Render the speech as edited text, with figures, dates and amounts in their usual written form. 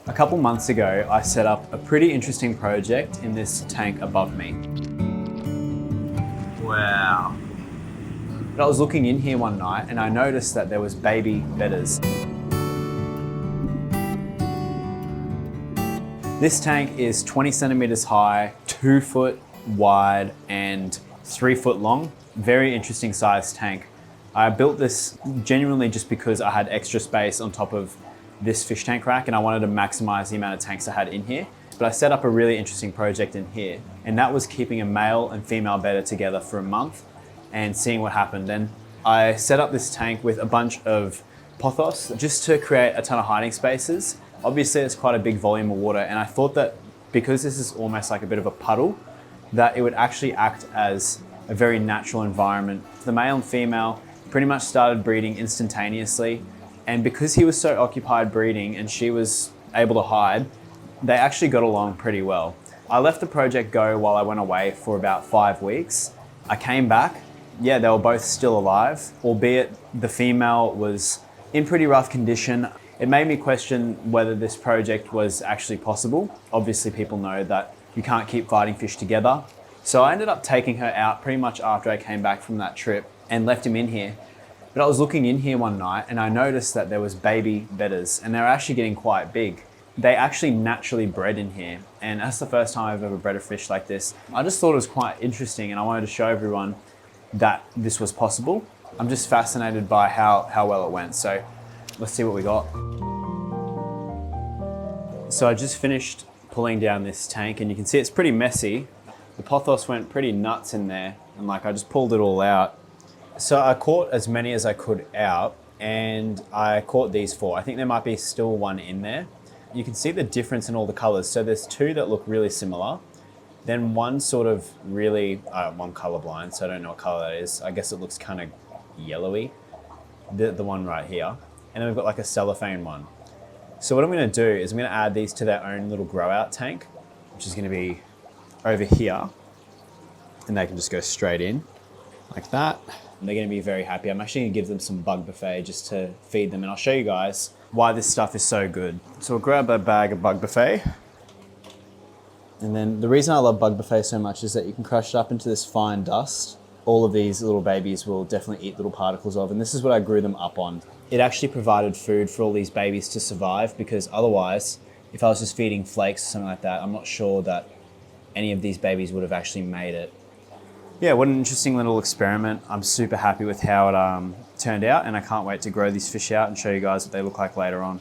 A couple months ago, I set up a pretty interesting project in this tank above me. Wow. But I was looking in here one night and I noticed that there was baby bettas. This tank is 20 centimeters high, 2 foot wide and 3 foot long. Very interesting sized tank. I built this genuinely just because I had extra space on top of this fish tank rack and I wanted to maximize the amount of tanks I had in here. But I set up a really interesting project in here, and that was keeping a male and female betta together for a month and seeing what happened. And I set up this tank with a bunch of pothos just to create a ton of hiding spaces. Obviously it's quite a big volume of water, and I thought that because this is almost like a bit of a puddle, that it would actually act as a very natural environment. The male and female pretty much started breeding instantaneously. And because he was so occupied breeding and she was able to hide, they actually got along pretty well. I let the project go while I went away for about 5 weeks. I came back, yeah, they were both still alive, albeit the female was in pretty rough condition. It made me question whether this project was actually possible. Obviously people know that you can't keep fighting fish together. So I ended up taking her out pretty much after I came back from that trip and left him in here. But I was looking in here one night and I noticed that there was baby bettas and they were actually getting quite big. They actually naturally bred in here, and that's the first time I've ever bred a fish like this. I just thought it was quite interesting and I wanted to show everyone that this was possible. I'm just fascinated by how well it went. So let's see what we got. So I just finished pulling down this tank and you can see it's pretty messy. The pothos went pretty nuts in there and I just pulled it all out. So I caught as many as I could out and I caught these 4. I think there might be still one in there. You can see the difference in all the colors. So there's 2 that look really similar. Then one sort of really, I'm colorblind, so I don't know what color that is. I guess it looks kind of yellowy, the one right here. And then we've got like a cellophane one. So what I'm gonna do is I'm gonna add these to their own little grow out tank, which is gonna be over here. And they can just go straight in like that. And they're gonna be very happy. I'm actually gonna give them some bug buffet just to feed them, and I'll show you guys why this stuff is so good. So we'll grab a bag of bug buffet. And then the reason I love bug buffet so much is that you can crush it up into this fine dust. All of these little babies will definitely eat little particles of, and this is what I grew them up on. It actually provided food for all these babies to survive, because otherwise, if I was just feeding flakes or something like that, I'm not sure that any of these babies would have actually made it. Yeah, what an interesting little experiment. I'm super happy with how it turned out, and I can't wait to grow these fish out and show you guys what they look like later on.